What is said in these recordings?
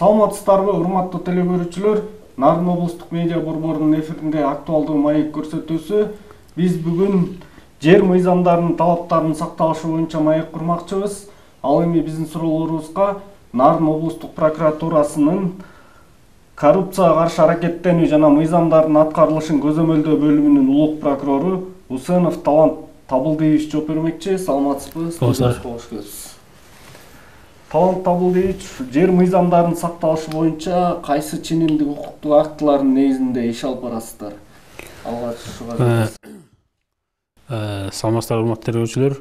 Саламатсыздарбы, урматтуу телекөрүүчүлөр. Нарын облустук медиа борборунун эфиринде актуалдуу маек көрсөтүүсү. Биз бүгүн жер мыйзамдарынын талаптарынын сакталышы боюнча маек курмакчыбыз. Ал эми биздин суроолорубузга Нарын облустук прокуратурасынын коррупцияга каршы аракеттенүү жана мыйзамдардын аткарылышын көзөмөлдөө бөлүмүнүн улук прокурору Усенов Талант Табылдиевич жооп бермекчи. Саламатсызбы? Кош келипсиз. Талант Табылдиевич, жер мыйзамдарынын сакталышы боюнча кайсы ченемдик укуктук актылардын негизинде иш алып барасыздар? Алгач Саламатсыздар, урматтуу телекөрүүчүлөр.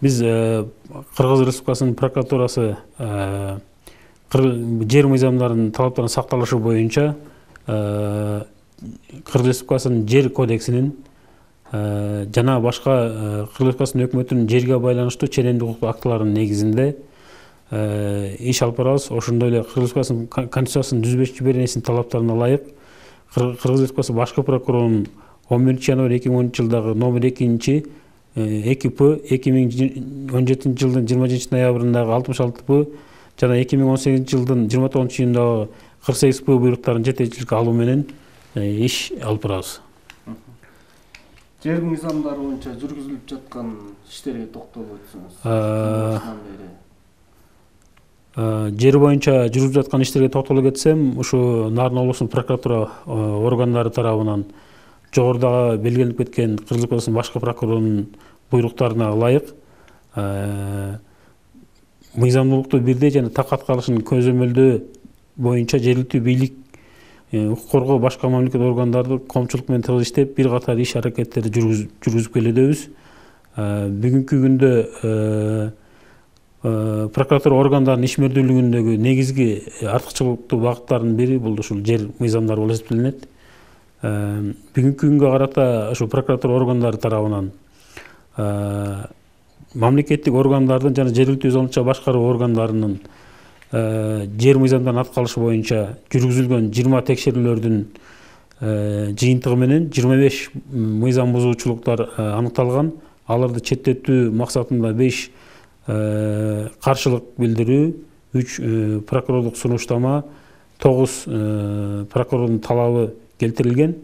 Биз Кыргыз Республикасынын прокуратурасы жер мыйзамдарынын талаптарынын сакталышы боюнча Кыргыз Республикасынын жер кодексинин жана башка Кыргыз Республикасынын өкмөтүнүн жерге байланыштуу ченемдик укуктук актыларынын негизинде иш алып барабыз. Ошондой эле Кыргыз Республикасынын Конституциясынын 105 беренесинин талаптарына ылайык Кыргыз Республикасы башкы прокурорунун 11 январь 2010 жылдагы номер 2 2П 2017 жылдын 20 ноябрындагы 66П жана 2018 жылдын 29 июндагы 48П буйруктарын жетекчиликке алуу менен иш алып барабыз. Жер мыйзамдары боюнча жүргүзүлүп жаткан иштерге токтолуп өтсөңүз. Жер боюнча жүрүп жаткан иштерге токтолуп кетсем, ушу Нарын облустунун прокуратура органдары тарабынан жогорудагы белгиленип кеткен Кыргыз Республикасынын башкы прокурорунун буйруктарына ылайык мыйзамдуулукту бирдей жана так аткарылышын көзөмөлдөө боюнча жергиликтүү бийлик, укук коргоо башка мамлекет органдары коомчулук менен тыгыз иштеп, бир катар иш аракеттерди жүргүзүп келебиз. Бүгүнкү күндө прокуратура органдарынын ишмердүүлүгүндөгү негизги артыкчылыктуу багыттардын бири бул ушул жер мыйзамдары болуп эсептелинет. Бүгүнкү күнгө карата ошо прокуратура органдары тарабынан мамлекеттик органдардын жана жергиликтүү өз алдынча башкаруу органдарынын жер мыйзамдарын аткарышы боюнча жүргүзүлгөн 20 текшерүүлөрдүн жыйынтыгы менен 25 мыйзам бузуучулуктар аныкталган. Аларды четтетүү максатында 5 каршылык билдирүү, 3 прокурорлук сунуштама, 9 прокурордун талабы келтирилген.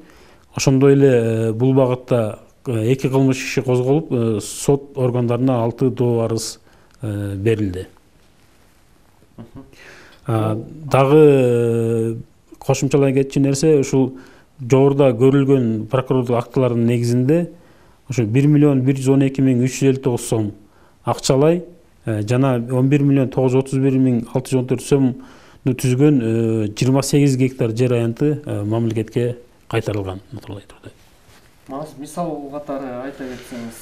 Ошондой эле бул багытта 2 кылмыш иши козголуп, сот органдарына 6 доо арыз берилди. Дагы кошумчалай кетчү нерсе, ушул жогоруда көрүлгөн прокурорлук актылардын негизинде ушу 1.112.359 сом акчалай жана 11.931.614 сомду түзгөн 28 гектар жер аянты мамлекетке кайтарылган. Мисал катары айта кетсеңиз.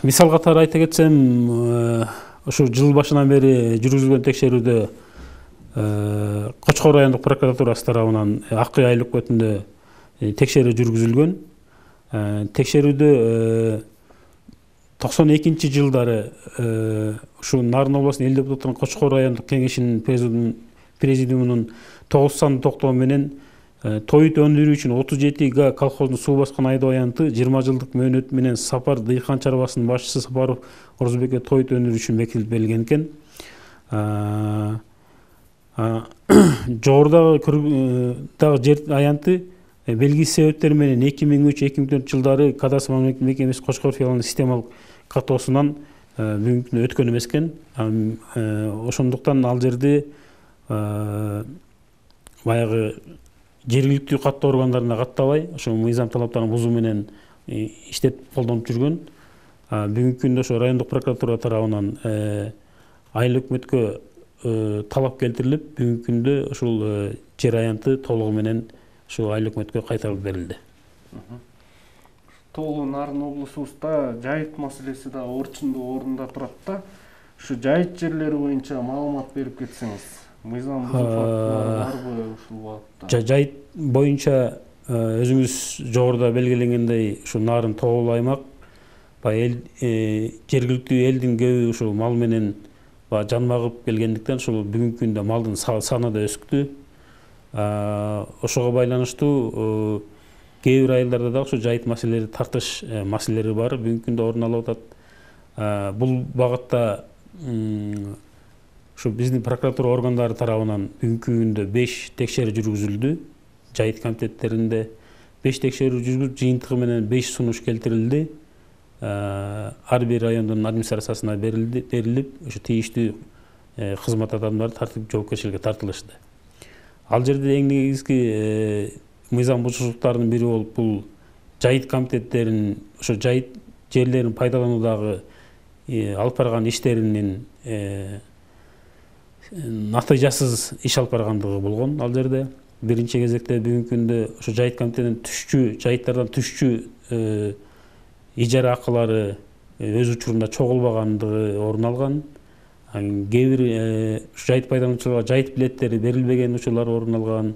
Мисал катары айта кетсем, ушу жыл башынан бери жүргүзүлгөн текшерүүдө Кочкор райондук прокуратурасы тарабынан Ак Үй айыл өкмөтүндө текшерүү жүргүзүлгөн. Текшерүүдө 92 жылдары ушу Нарын областынын эл депутаттарынын Кочкор райондук кеңешинин президиумунун 9 сандуу токтому менен Тоют өндүрүү үчүн 37 га колхоздун суу баскан айдоо аянты 20 жылдык мөөнөт менен Сапар дыйкан чарбасынын башчысы Сапаров Орузбекке тоют өндүрүү үчүн векилдик берилген экен. Жогорудагы жер аянты белгисиз себептер менен 2003-2004 жылдары кадастр мамлекеттик мекемеси Кочкор филиалынын системалык катоосунан бүгүнкү күндө өткөн эмес экен. Ошондуктан ал жерде баягы жергиликтүү каттоо органдарына каттабай, ошо мыйзам талаптарын бузуу менен иштеп колдонуп жүргөн. Бүгүнкү күндө ошо райондук прокуратура тарабынан айыл өкмөткө талап келтирилип, бүгүнкү күндө ушул жер аянты толугу менен ушул айыл өкмөткө кайтарылып берилди. Толугу Нарын облусубузда жайыт маселеси да орчундуу орунда турат да. Ушу жайыт жерлери боюнча маалымат берип кетсеңиз. Мыйзам бузуу фактылары барбы ушул багытта? Жайыт боюнча өзүңүз жогоруда белгиленгендей, ушу Нарын тоолуу аймак, жергиликтүү элдин көбү ушу мал менен жан багып келгендиктен ушул бүгүнкү күндө малдын саны да өскү. Ошого байланыштуу кээ бир айылдарда да ушу жайыт маселелери, тартыш маселелери бар, бүгүнкү күндө орун алып атат. Бул багытта Ушу биздин прокуратура органдары тарабынан бүгүнкү күндө 5 текшерүү жүргүзүлдү. Жайыт комитеттеринде 5 текшерүү жүргүзүлүп, жыйынтыгы менен 5 сунуш келтирилди. Ар бир райондун администрациясына берилип, ошо тийиштүү кызмат адамдары тартип жоопкерчиликке тартылышты. Ал жерде эң негизги мыйзам бузушулуктардын бири болуп, бул жайыт комитеттеринин ошо жайыт жерлерин пайдалануудагы алып барган иштеринин натыйжасыз иш алып баргандыгы болгон. Ал жерде биринчи кезекте бүгүнкү күндө ошо жайыт комитетинин жайыттардан түшчү ижара акылары өз учурунда чогулбагандыгы орун алган. Кээ бир жайыт пайдалануучуларга жайыт билеттери берилбеген учурлар орун алган.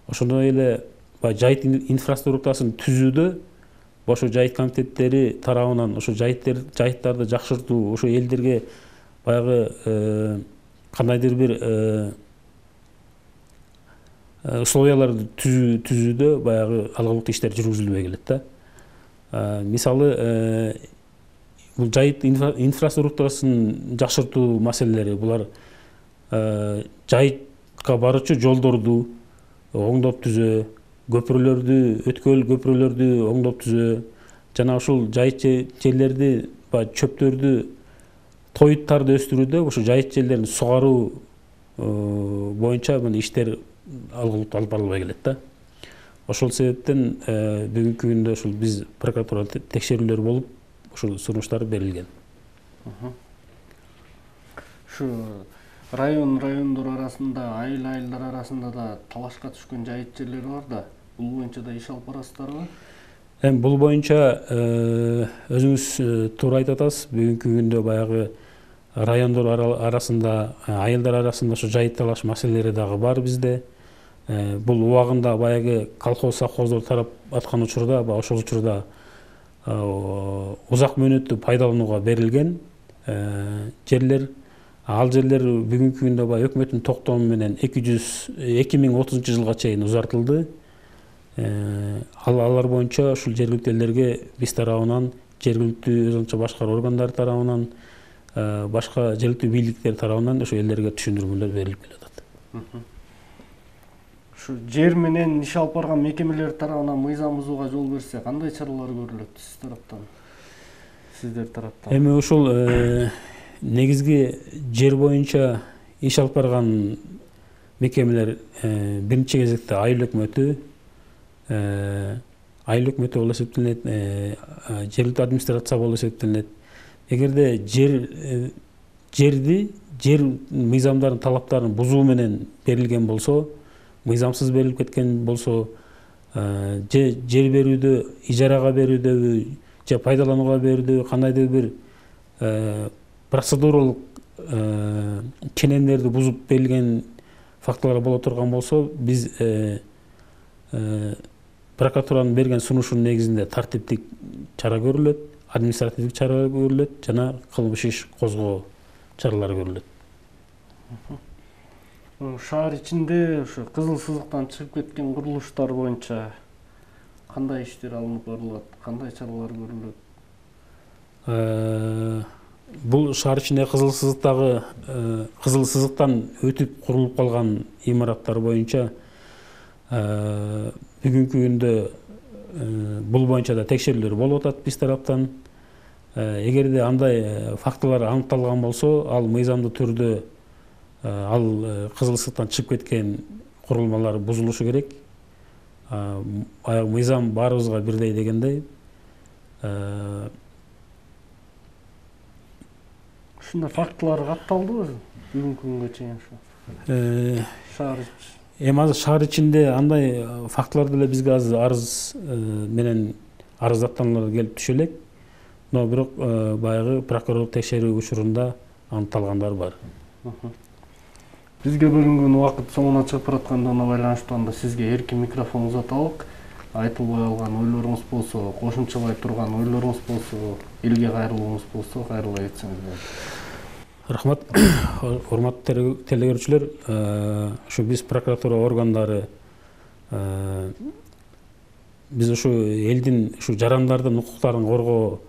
Ошондой эле жайыт инфраструктурасын түзүүдө ошо жайыт комитеттери тарабынан ошо жайыттарды жакшыртуу, ошо элдерге баягы кандайдыр бир условияларды түзүүдө баягы алгылыктуу иштер жүргүзүлбөй келет да. Мисалы, бул жайыт инфраструктурасын жакшыртуу маселелери, булар жайытка баруучу жолдорду оңдоп түзөө, көпүрөлөрдү, өткөл көпүрөлөрдү оңдоп түзөө, жана ушул жайыт жерлерди, чөптөрдү, тоюттарды өстүрүүдө ошо жайыт жерлерин сугаруу боюнча иштер алгылыктуу алып барылбай келет да. Ошол себептен бүгүнкү күндө ушул биз прокуратура текшерүүлөр болуп, ушул сунуштар берилген. Ушу райондор арасында, айылдар арасында да талашка түшкөн жайыт жерлер бар да. Бул боюнча да иш алып барасыздарбы? Эми бул боюнча өзүңүз туура айтып атасыз. Бүгүнкү күндө баягы райондор арасында, айылдар арасында ошо жайыт талаш маселелери дагы бар бизде. Бул убагында баягы колхоз совхоздор тарап аткан учурда, ошол учурда узак мөөнөттүү пайдаланууга берилген жерлер. Ал жерлер бүгүнкү күндө өкмөттүн токтому менен 2030 жылга чейин узартылды. Алар боюнча ушул жергиликтүү элдерге биз тарабынан, жергиликтүү өзүнчө башкаруу органдары тарабынан, башка жергиликтүү бийликтер тарабынан ошо элдерге түшүндүрмөлөр берилип келатат. Ушу жер менен иш алып барган мекемелер тарабынан мыйзам бузууга жол берсе, кандай чаралар көрүлөт сиздер тараптан? Эми ушул негизги жер боюнча иш алып барган мекемелер биринчи кезекте айыл өкмөтү болуп эсептелет, жергиликтүү администрация болуп эсептелет. Эгерде жер мыйзамдарын талаптарын бузуу менен берилген болсо, мыйзамсыз берилип кеткен болсо, жер берүүдө, ижарага берүүдө же пайдаланууга берүүдө кандайдыр бир процедуралык ченемдерди бузуп берилген фактылар боло турган болсо, биз прокуратуранын берген сунушунун негизинде тартиптик чара көрүлөт, административдик чара көрүлөт жана кылмыш иш козгоо чаралары көрүлөт. Шаар ичинде ушу кызыл сызыктан чыгып кеткен курулуштар боюнча кандай иштер алынып барылат, кандай чаралар көрүлөт? Бул шаар ичинде кызыл сызыктан өтүп курулуп калган имараттар боюнча бүгүнкү күндө бул боюнча да текшерүүлөр болуп атат биз тараптан. Эгерде андай фактылар аныкталган болсо, ал мыйзамдуу түрдө ал кызыл сызыктан чыгып кеткен курулмалар бузулушу керек. Мыйзам баарыбызга бирдей дегендей. Ушундай фактылар катталдыбы бүгүнкү күнгө чейин ушу? Эми азыр шаар ичинде андай фактылар деле бизге азыр арыз менен арыздаттануулар келип түшө элек. Но бирок баягы прокурорлук текшерүү учурунда аныкталгандар бар. Бизге бөлүнгөн убакыт соңуна чыгып бараткандыгына байланыштуу анда сизге эркин микрофон узаталык. Айтылбай калган ойлоруңуз болсо, кошумчалай турган ойлоруңуз болсо, элге кайрылууңуз болсо, кайрыла кетсеңиз болот. Рахмат, урматтуу телекөрүүчүлөр. Ушу биз прокуратура органдары биз ушу элдин ушу жарандардын укуктарын коргоо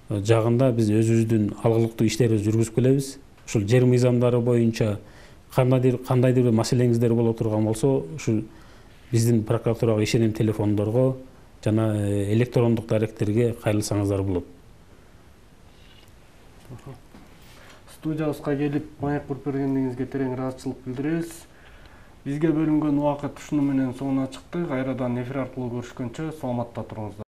жагында биз өзүбүздүн алгылыктуу иштерибизди жүргүзүп келебиз. ушул жер мыйзамдары боюнча кандайдыр бир маселеңиздер боло турган болсо, ушул биздин прокуратурага ишеним телефондорго жана электрондук даректерге кайрылсаңыздар болот. Студиябызга келип маек куруп бергениңизге терең ыраазычылык билдиребиз. Бизге бөлүнгөн убакыт ушуну менен соңуна чыкты. Кайрадан эфир аркылуу көрүшкөнчө саламатта туруңуздар.